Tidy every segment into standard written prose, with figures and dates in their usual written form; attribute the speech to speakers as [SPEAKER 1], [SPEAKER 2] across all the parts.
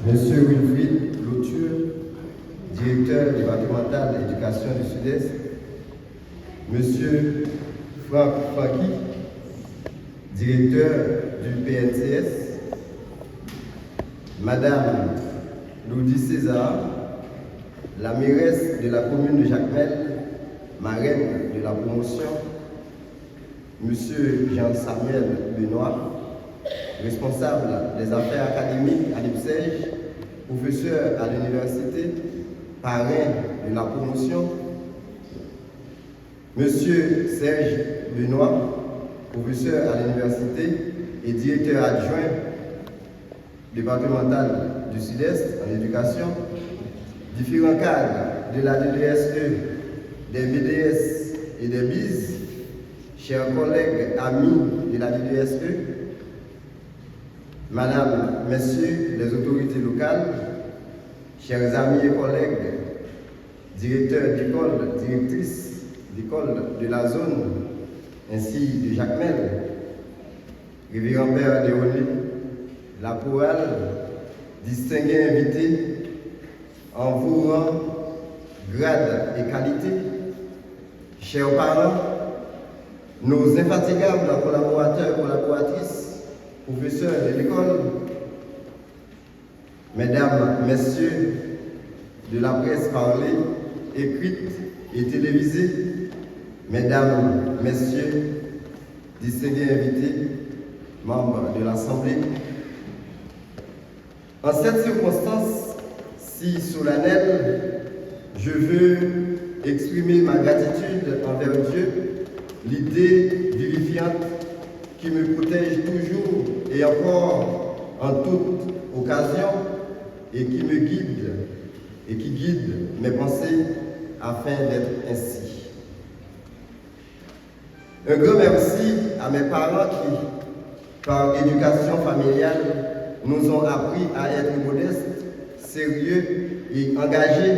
[SPEAKER 1] Monsieur Wilfried Lauture, directeur départemental d'éducation du Sud-Est, Monsieur Franck Faki, directeur du PNCS, Madame Loudi César, la mairesse de la commune de Jacmel, marraine de la promotion, Monsieur Jean-Samuel Benoît, responsable des affaires académiques à l'IPSEJ, professeur à l'université, parrain de la promotion, Monsieur Serge Benoît, professeur à l'université et directeur adjoint départemental du Sud-Est en éducation, différents cadres de la DDSE, des BDS et des BIS, chers collègues, amis de la DDSE, Madame, Messieurs les autorités locales, chers amis et collègues, directeurs d'école, directrices d'école de la zone, ainsi de Jacmel, révérend Père Léoné, la chorale, distingués invités, en vos rangs, grades et qualités, chers parents, nos infatigables collaborateurs, collaboratrices, professeurs de l'école, Mesdames, Messieurs de la presse parlée, écrite et télévisée, Mesdames, Messieurs, distingués invités, membres de l'Assemblée, en cette circonstance si solennelle, je veux exprimer ma gratitude envers Dieu, l'idée vivifiante qui me protège toujours et encore en toute occasion et qui me guide et qui guide mes pensées afin d'être ainsi. Un grand merci à mes parents qui, par éducation familiale, nous ont appris à être modestes, sérieux et engagés.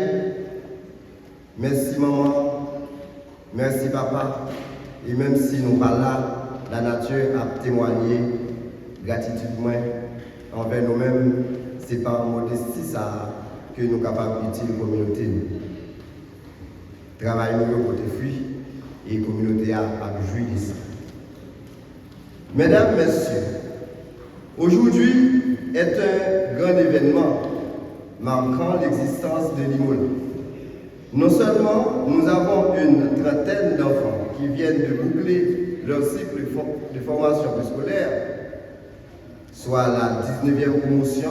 [SPEAKER 1] Merci maman, merci papa, et même si nous pas là, la nature a témoigné gratitude envers nous-mêmes. C'est par modestie ça que nous sommes capables d'utiliser la communauté. Travail nous côté fruit et la communauté a joui de ça. Mesdames, Messieurs, aujourd'hui est un grand événement marquant l'existence de l'IMOLA. Non seulement nous avons une trentaine d'enfants qui viennent de boucler leur cycle de formation scolaire, soit la 19e promotion,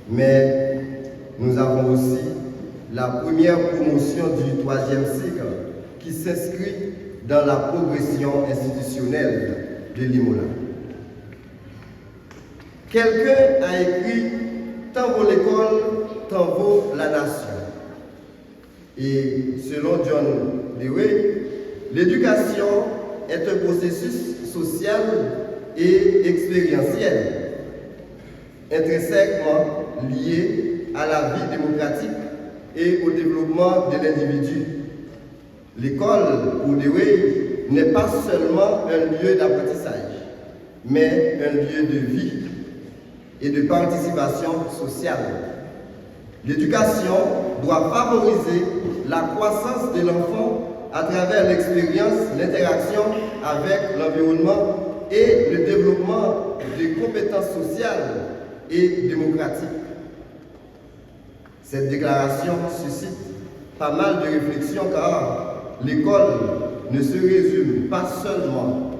[SPEAKER 1] mais nous avons aussi la première promotion du 3e cycle qui s'inscrit dans la progression institutionnelle de l'IMOLA. Quelqu'un a écrit « Tant vaut l'école, tant vaut la nation ». Et selon John Dewey, l'éducation est un processus social et expérientiel, intrinsèquement lié à la vie démocratique et au développement de l'individu. L'école, pour Dewey, n'est pas seulement un lieu d'apprentissage, mais un lieu de vie et de participation sociale. L'éducation doit favoriser la croissance de l'enfant à travers l'expérience, l'interaction avec l'environnement et le développement des compétences sociales et démocratiques. Cette déclaration suscite pas mal de réflexions car l'école ne se résume pas seulement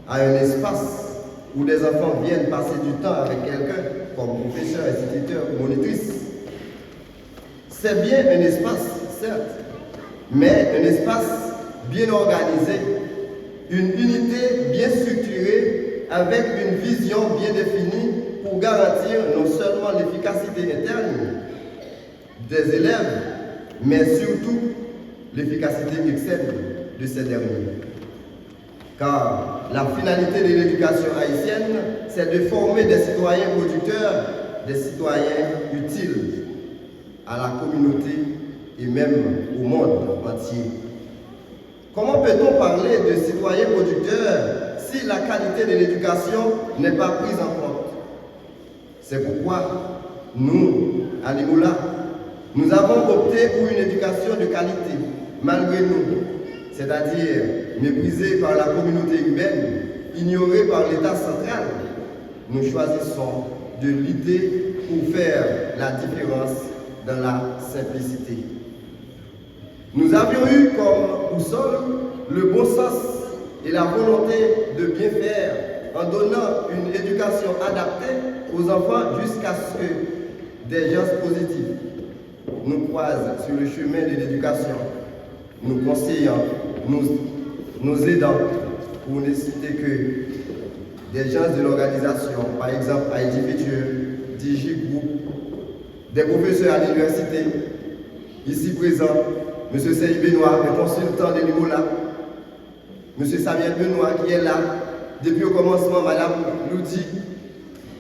[SPEAKER 1] à un espace où des enfants viennent passer du temps avec quelqu'un comme professeur, instituteur ou monitrice. C'est bien un espace, certes, mais un espace bien organisé, une unité bien structurée avec une vision bien définie pour garantir non seulement l'efficacité interne des élèves, mais surtout l'efficacité externe de ces derniers. Car la finalité de l'éducation haïtienne, c'est de former des citoyens producteurs, des citoyens utiles à la communauté et même au monde entier. Comment peut-on parler de citoyens producteurs si la qualité de l'éducation n'est pas prise en compte? C'est pourquoi nous, à Limoula, nous avons opté pour une éducation de qualité, malgré nous, c'est-à-dire méprisée par la communauté urbaine, ignorée par l'État central. Nous choisissons de lutter pour faire la différence dans la simplicité. Nous avions eu comme boussole le bon sens et la volonté de bien faire en donnant une éducation adaptée aux enfants jusqu'à ce que des gens positifs nous croisent sur le chemin de l'éducation, nous conseillant, nous aidant, pour ne citer que des gens de l'organisation, par exemple Haïti Futur, DG Group, des professeurs à l'université, ici présents, M. Seyi Benoît, le consultant de Limoula, M. Samuel Benoît qui est là, depuis au commencement, Mme Loudi,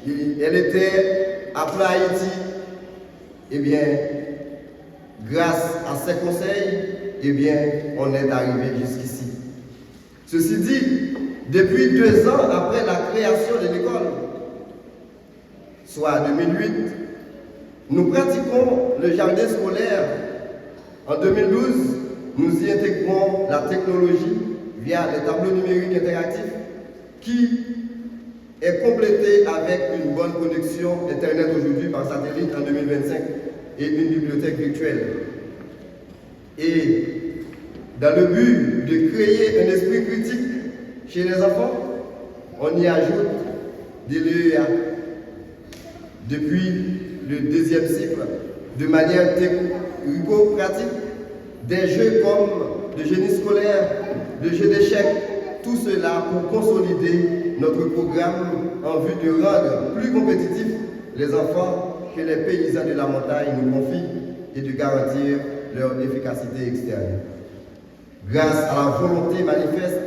[SPEAKER 1] elle était à Plan Haïti, eh bien, grâce à ses conseils, eh bien, on est arrivé jusqu'ici. Ceci dit, depuis 2 ans après la création de l'école, soit 2008, nous pratiquons le jardin scolaire. En 2012, nous y intégrons la technologie via les tableaux numériques interactifs qui est complété avec une bonne connexion Internet aujourd'hui par satellite en 2025 et une bibliothèque virtuelle. Et dans le but de créer un esprit critique chez les enfants, on y ajoute des LEA depuis le 2e cycle de manière théorico-pratique, des jeux comme le génie scolaire, le jeu d'échecs, tout cela pour consolider notre programme en vue de rendre plus compétitifs les enfants que les paysans de la montagne nous confient et de garantir leur efficacité externe. Grâce à la volonté manifeste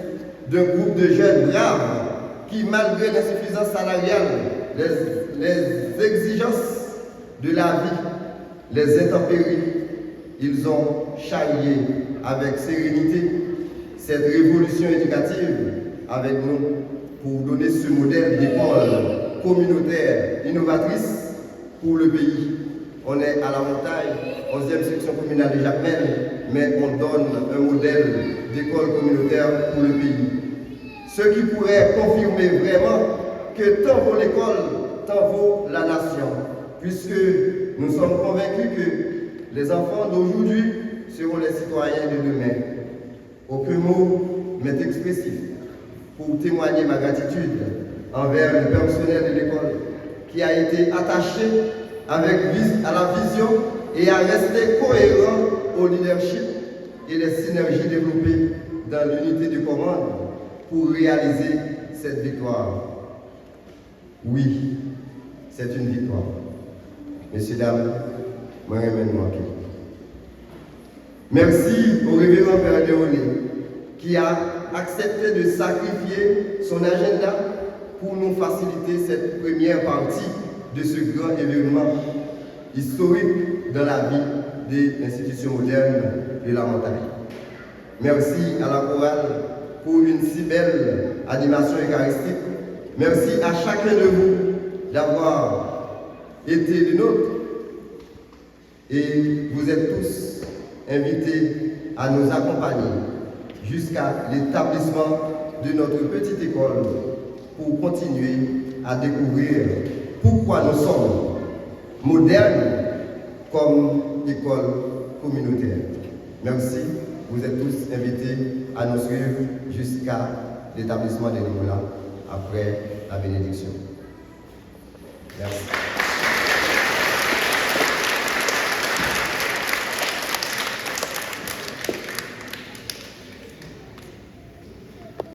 [SPEAKER 1] d'un groupe de jeunes braves qui, malgré l'insuffisance salariale, les exigences de la vie, les intempéries, ils ont charrié avec sérénité cette révolution éducative avec nous pour donner ce modèle d'école communautaire innovatrice pour le pays. On est à la montagne, 11e section communale de Jacmel, mais on donne un modèle d'école communautaire pour le pays. Ce qui pourrait confirmer vraiment que tant vaut l'école, tant vaut la nation, puisque nous sommes convaincus que les enfants d'aujourd'hui seront les citoyens de demain. Aucun mot m'est expressif pour témoigner ma gratitude envers le personnel de l'école qui a été attaché à la vision et à rester cohérent au leadership et les synergies développées dans l'unité de commande pour réaliser cette victoire. Oui, c'est une victoire. Messieurs, dames, moi-même, merci au révérend Père Léoné qui a accepté de sacrifier son agenda pour nous faciliter cette première partie de ce grand événement historique dans la vie des institutions modernes de la montagne. Merci à la chorale pour une si belle animation eucharistique. Merci à chacun de vous d'avoir été des nôtres. Et vous êtes tous invités à nous accompagner jusqu'à l'établissement de notre petite école pour continuer à découvrir pourquoi nous sommes modernes comme école communautaire. Merci, vous êtes tous invités à nous suivre jusqu'à l'établissement des Limoula après la bénédiction. Merci.